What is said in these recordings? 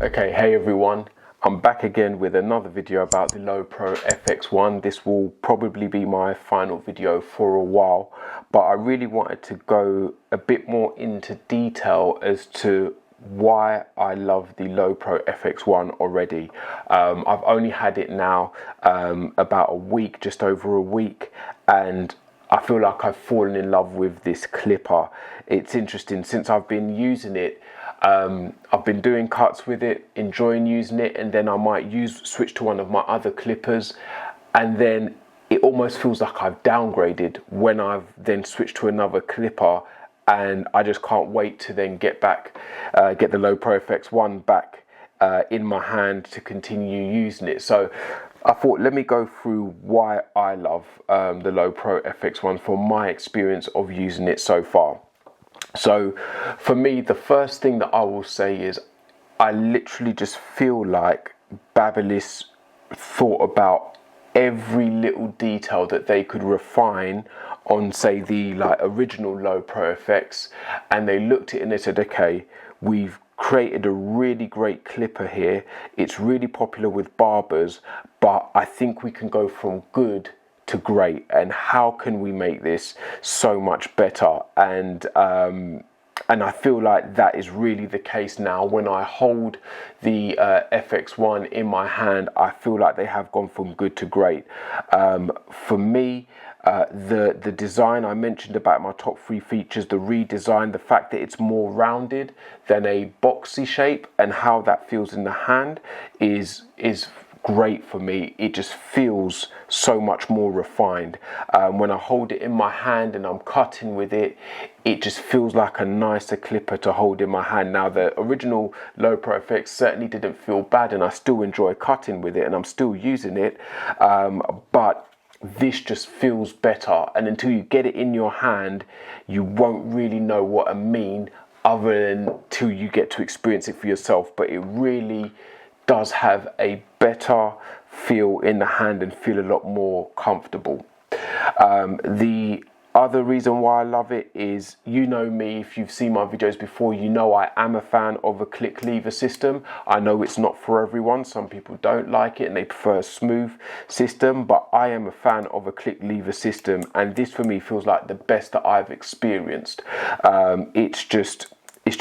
Okay, hey everyone, I'm back again with another video about the LO Pro FXONE. This will probably be my final video for a while, but I really wanted to go a bit more into detail as to why I love the LO Pro FXONE already. I've only had it now about a week, just over a week, and I feel like I've fallen in love with this clipper. It's interesting, since I've been using it, I've been doing cuts with it, enjoying using it, and then I might switch to one of my other clippers, and then it almost feels like I've downgraded when I've then switched to another clipper, and I just can't wait to then get the LO Pro FXONE back in my hand to continue using it. So I thought, let me go through why I love the LO Pro FXONE from my experience of using it so far. So for me, the first thing that I will say is I literally just feel like Babyliss thought about every little detail that they could refine on, say, the original LO Pro FX, and they looked at it and they said, okay, we've created a really great clipper here. It's really popular with barbers, but I think we can go from good to great, and how can we make this so much better? And I feel like that is really the case now. When I hold the FXONE in my hand, I feel like they have gone from good to great. For me, the design I mentioned about my top 3 features, the redesign, the fact that it's more rounded than a boxy shape, and how that feels in the hand is great for me. It just feels so much more refined. When I hold it in my hand and I'm cutting with it, it just feels like a nicer clipper to hold in my hand. Now, the original LO Pro FX certainly didn't feel bad, and I still enjoy cutting with it, and I'm still using it, but this just feels better, and until you get it in your hand, you won't really know what I mean, other than till you get to experience it for yourself. But it really does have a better feel in the hand and feel a lot more comfortable. The other reason why I love it is, you know me, if you've seen my videos before, you know I am a fan of a click lever system. I know it's not for everyone. Some people don't like it and they prefer a smooth system, but I am a fan of a click lever system, and this for me feels like the best that I've experienced. It's just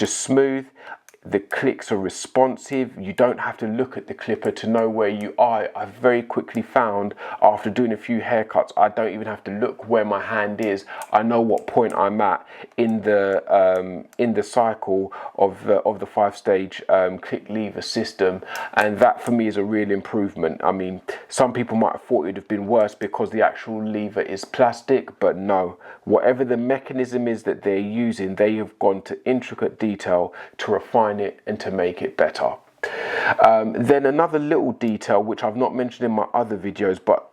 smooth. The clicks are responsive. You don't have to look at the clipper to know where you are. I've very quickly found, after doing a few haircuts, I don't even have to look where my hand is. I know what point I'm at in the cycle of the 5-stage click lever system, and that for me is a real improvement. I mean, some people might have thought it would have been worse because the actual lever is plastic, but no. Whatever the mechanism is that they're using, they have gone to intricate detail to refine it and to make it better. Then another little detail which I've not mentioned in my other videos but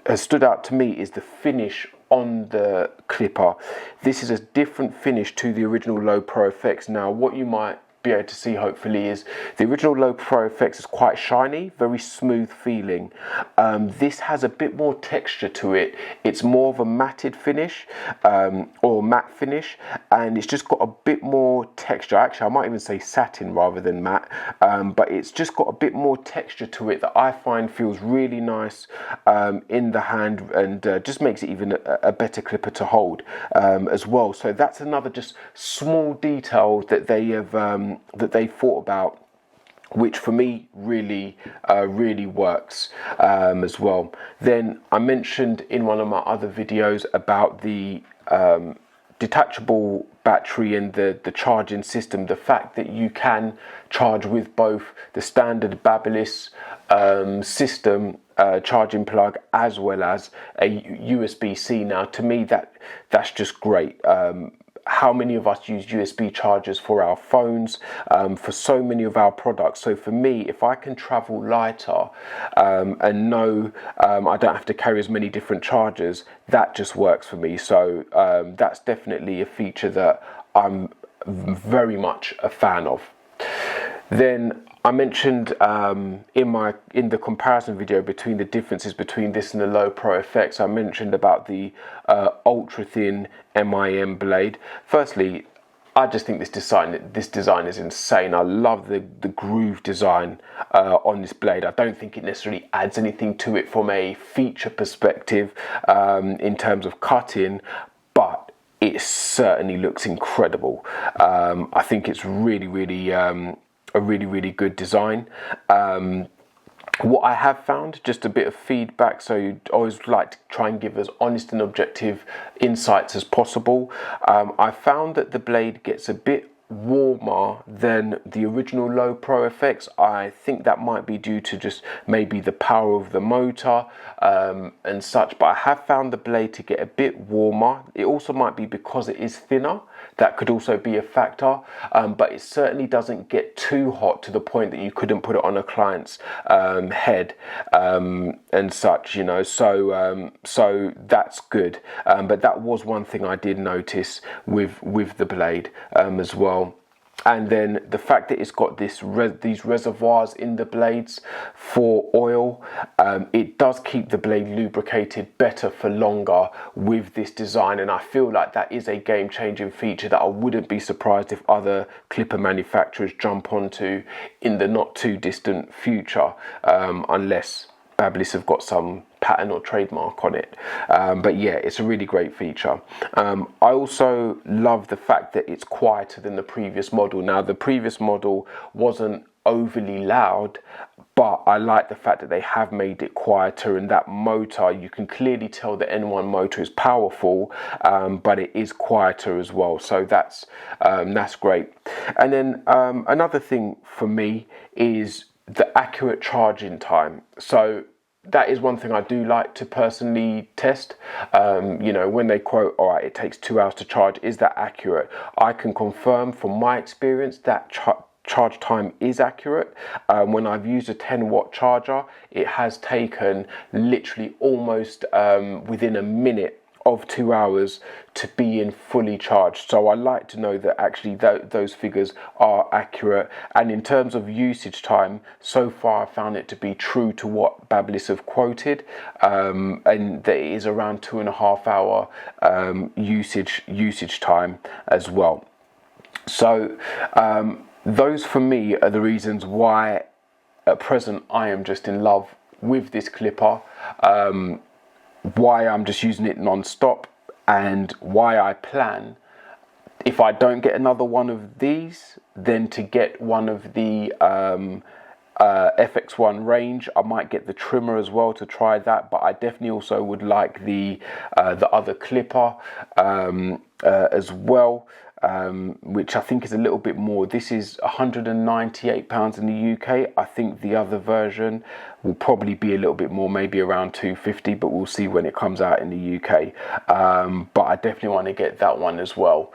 has stood out to me is the finish on the clipper. This is a different finish to the original LO Pro FX. Now, what you might be able to see hopefully is the original LO Pro FX is quite shiny, very smooth feeling. This has a bit more texture to it. It's more of a matted finish, or matte finish, and it's just got a bit more texture. Actually, I might even say satin rather than matte, but it's just got a bit more texture to it that I find feels really nice in the hand, and just makes it even a better clipper to hold as well. So that's another just small detail that they have that they thought about, which for me really works as well. Then I mentioned in one of my other videos about the detachable battery and the charging system, the fact that you can charge with both the standard Babyliss system charging plug as well as a USB-C. Now, to me, that's just great. How many of us use USB chargers for our phones, for so many of our products? So for me, if I can travel lighter and know I don't have to carry as many different chargers, that just works for me. So that's definitely a feature that I'm very much a fan of. Then I mentioned in the comparison video between the differences between this and the LO Pro FX, I mentioned about the ultra thin MIM blade. Firstly, I just think this design is insane. I love the groove design on this blade. I don't think it necessarily adds anything to it from a feature perspective in terms of cutting, but it certainly looks incredible. I think it's really a really good design. What I have found, just a bit of feedback, so you always like to try and give as honest and objective insights as possible. I found that the blade gets a bit warmer than the original LO Pro FX. I think that might be due to just maybe the power of the motor and such, but I have found the blade to get a bit warmer. It also might be because it is thinner. That could also be a factor, but it certainly doesn't get too hot to the point that you couldn't put it on a client's head and such, you know, so that's good. But that was one thing I did notice with the blade as well. And then the fact that it's got these reservoirs in the blades for oil, it does keep the blade lubricated better for longer with this design, and I feel like that is a game-changing feature that I wouldn't be surprised if other clipper manufacturers jump onto in the not too distant future, unless Babyliss have got some patent or trademark on it. But yeah, it's a really great feature. I also love the fact that it's quieter than the previous model. Now, the previous model wasn't overly loud, but I like the fact that they have made it quieter, and that motor, you can clearly tell the N1 motor is powerful, but it is quieter as well, so that's great. And then another thing for me is the accurate charging time. So that is one thing I do like to personally test. You know, when they quote, all right, it takes 2 hours to charge, is that accurate? I can confirm from my experience that charge time is accurate. When I've used a 10-watt charger, it has taken literally almost within a minute of 2 hours to be in fully charged. So I like to know that actually those figures are accurate. And in terms of usage time, so far I found it to be true to what Babyliss have quoted, and that it is around 2.5 hour usage time as well. So those for me are the reasons why at present I am just in love with this clipper, why I'm just using it non-stop, and why I plan, if I don't get another one of these, then to get one of the FX1 range. I might get the trimmer as well to try that, but I definitely also would like the other clipper as well, which I think is a little bit more. This is £198 in the UK. I think the other version will probably be a little bit more, maybe around £250, but we'll see when it comes out in the UK. But I definitely want to get that one as well.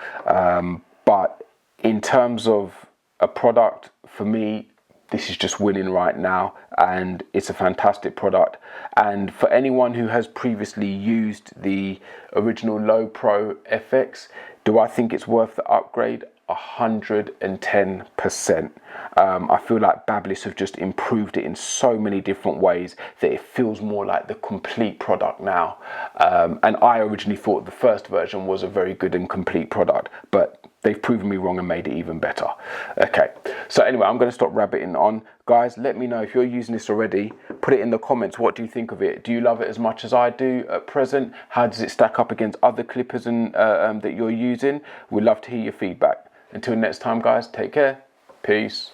But in terms of a product, for me, this is just winning right now, and it's a fantastic product. And for anyone who has previously used the original LO Pro FX, do I think it's worth the upgrade? 110%. I feel like Babyliss have just improved it in so many different ways that it feels more like the complete product now. And I originally thought the first version was a very good and complete product, but they've proven me wrong and made it even better. Okay, so anyway, I'm going to stop rabbiting on. Guys, let me know if you're using this already. Put it in the comments. What do you think of it? Do you love it as much as I do at present? How does it stack up against other clippers and that you're using? We'd love to hear your feedback. Until next time, guys, take care. Peace.